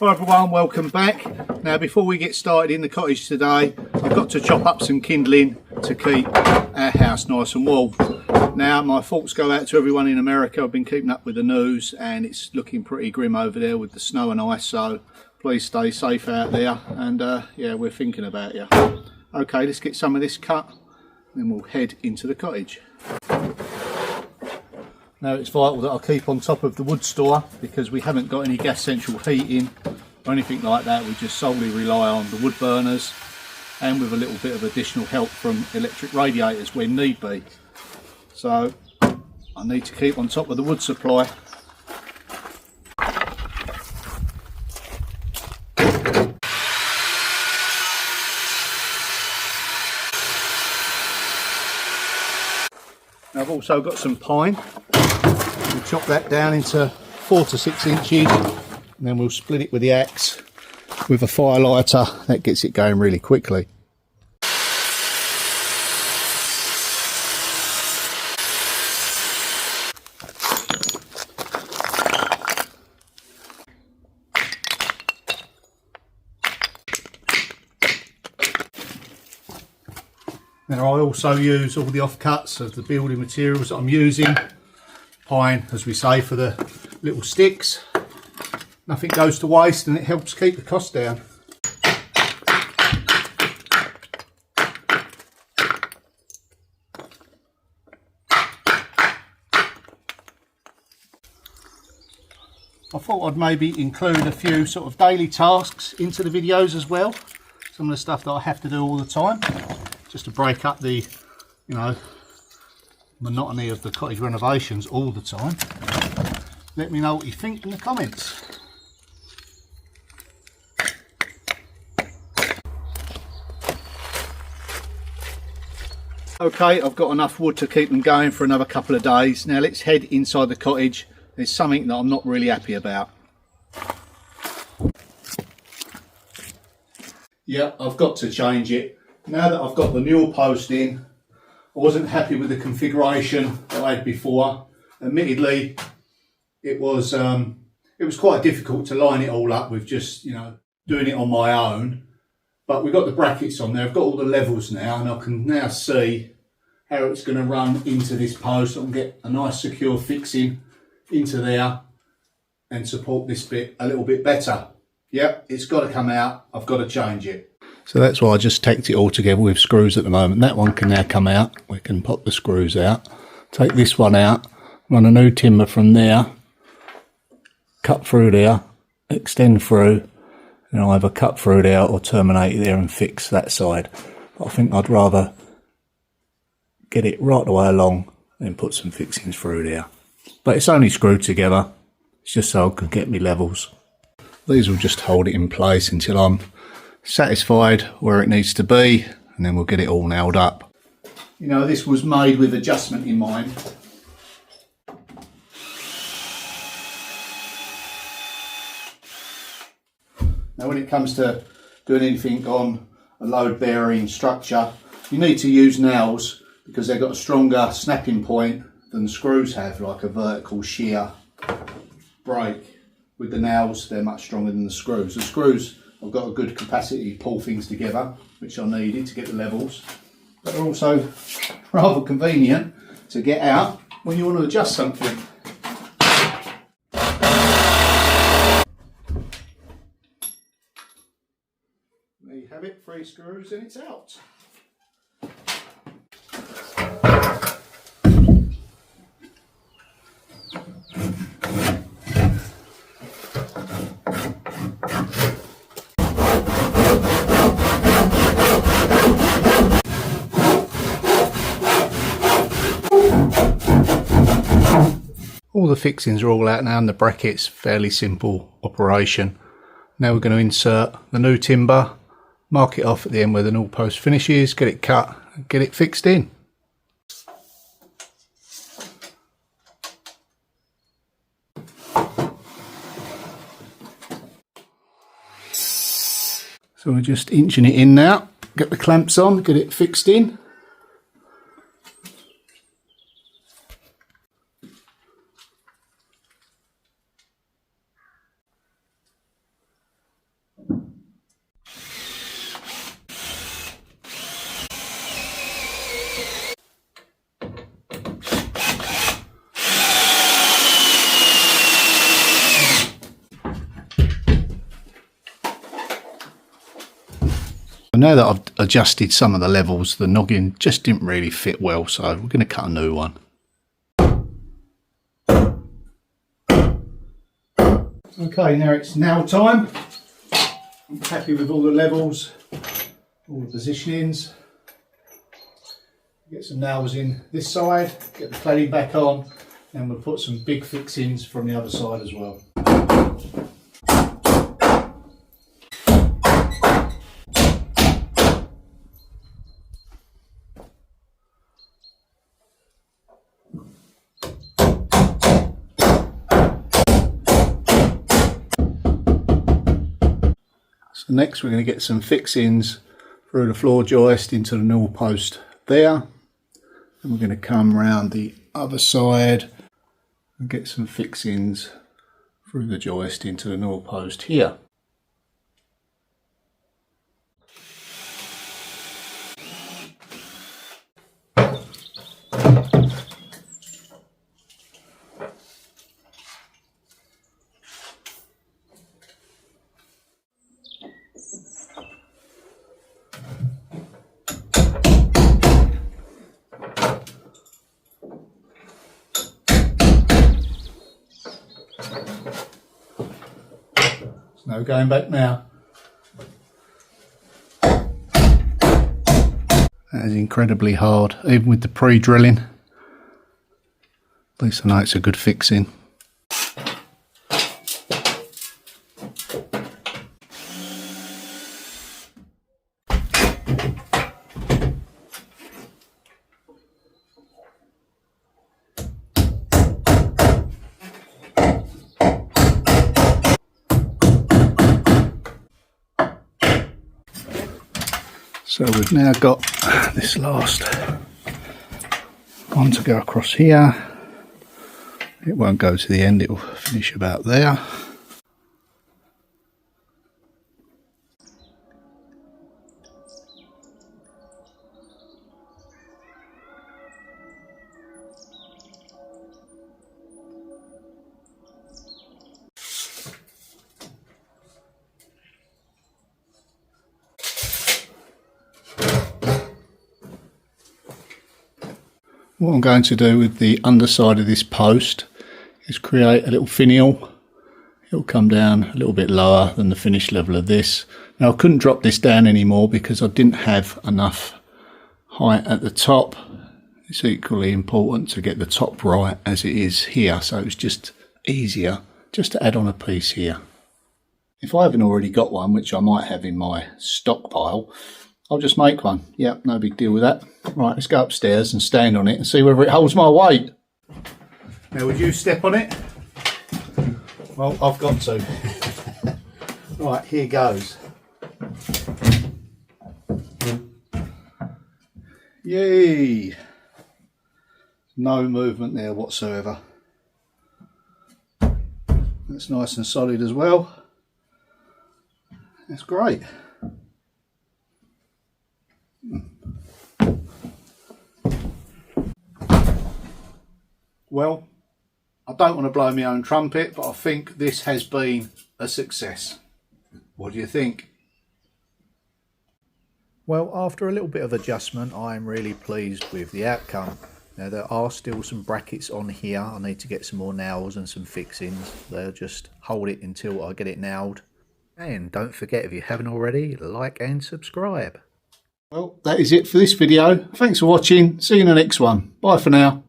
Hi everyone, welcome back. Now before we get started in the cottage today, I've got to chop up some kindling to keep our house nice and warm. Now my thoughts go out to everyone in America. I've been keeping up with the news and it's looking pretty grim over there with the snow and ice, so please stay safe out there, and yeah, we're thinking about you. Okay, let's get some of this cut, then we'll head into the cottage. Now it's vital that I keep on top of the wood store because we haven't got any gas central heating or anything like that. We just solely rely on the wood burners and with a little bit of additional help from electric radiators when need be. So I need to keep on top of the wood supply. Now I've also got some pine. We'll chop that down into 4 to 6 inches and then we'll split it with the axe with a fire lighter. That gets it going really quickly. Now I also use all the offcuts of the building materials that I'm using. Pine, as we say, for the little sticks. Nothing goes to waste and it helps keep the cost down. I thought I'd maybe include a few sort of daily tasks into the videos as well. Some of the stuff that I have to do all the time, just to break up the, you know, monotony of the cottage renovations all the time. Let me know what you think in the comments. Okay, I've got enough wood to keep them going for another couple of days. Now let's head inside the cottage. There's something that I'm not really happy about. Yeah, I've got to change it. Now that I've got the newel post in, I wasn't happy with the configuration that I had before. Admittedly, it was quite difficult to line it all up with just, you know, doing it on my own. But we've got the brackets on there. I've got all the levels now, and I can now see how it's going to run into this post. I can get a nice secure fixing into there and support this bit a little bit better. Yep, it's got to come out. I've got to change it. So that's why I just tacked it all together with screws at the moment. That one can now come out. We can pop the screws out. Take this one out, run a new timber from there, cut through there, extend through, and I'll either cut through there or terminate there and fix that side. But I think I'd rather get it right the way along and put some fixings through there. But it's only screwed together. It's just so I can get me levels. These will just hold it in place until I'm satisfied where it needs to be, and then we'll get it all nailed up. You know, this was made with adjustment in mind. Now when it comes to doing anything on a load bearing structure, you need to use nails because they've got a stronger snapping point than the screws have, like a vertical shear break. With the nails, they're much stronger than the screws. The screws, I've got a good capacity to pull things together, which I needed to get the levels, but they're also rather convenient to get out when you want to adjust something. There you have it, 3 screws and it's out. All the fixings are all out now and the brackets, fairly simple operation. Now we're going to insert the new timber, mark it off at the end where the newel post finishes, get it cut, and get it fixed in. So we're just inching it in now, get the clamps on, get it fixed in. Now that I've adjusted some of the levels, the noggin just didn't really fit well, so we're going to cut a new one. Okay, now it's nail time. I'm happy with all the levels, all the positionings. Get some nails in this side, get the cladding back on, and we'll put some big fixings from the other side as well. So next we're going to get some fixings through the floor joist into the newel post there. And we're going to come round the other side and get some fixings through the joist into the newel post here. No going back now. That is incredibly hard, even with the pre-drilling. At least I know it's a good fixing. So we've now got this last one to go across here. It won't go to the end, it will finish about there. What I'm going to do with the underside of this post is create a little finial. It'll come down a little bit lower than the finished level of this. Now I couldn't drop this down anymore because I didn't have enough height at the top. It's equally important to get the top right as it is here, so it's just easier just to add on a piece here. If I haven't already got one, which I might have in my stockpile, I'll just make one. Yep, no big deal with that. Right, let's go upstairs and stand on it and see whether it holds my weight. Now, would you step on it? Well, I've got to. Right, here goes. Yay! No movement there whatsoever. That's nice and solid as well. That's great. Well, I don't want to blow my own trumpet, but I think this has been a success. What do you think? Well, after a little bit of adjustment, I'm really pleased with the outcome. Now, there are still some brackets on here. I need to get some more nails and some fixings. They'll just hold it until I get it nailed. And don't forget, if you haven't already, like and subscribe. Well, that is it for this video. Thanks for watching. See you in the next one. Bye for now.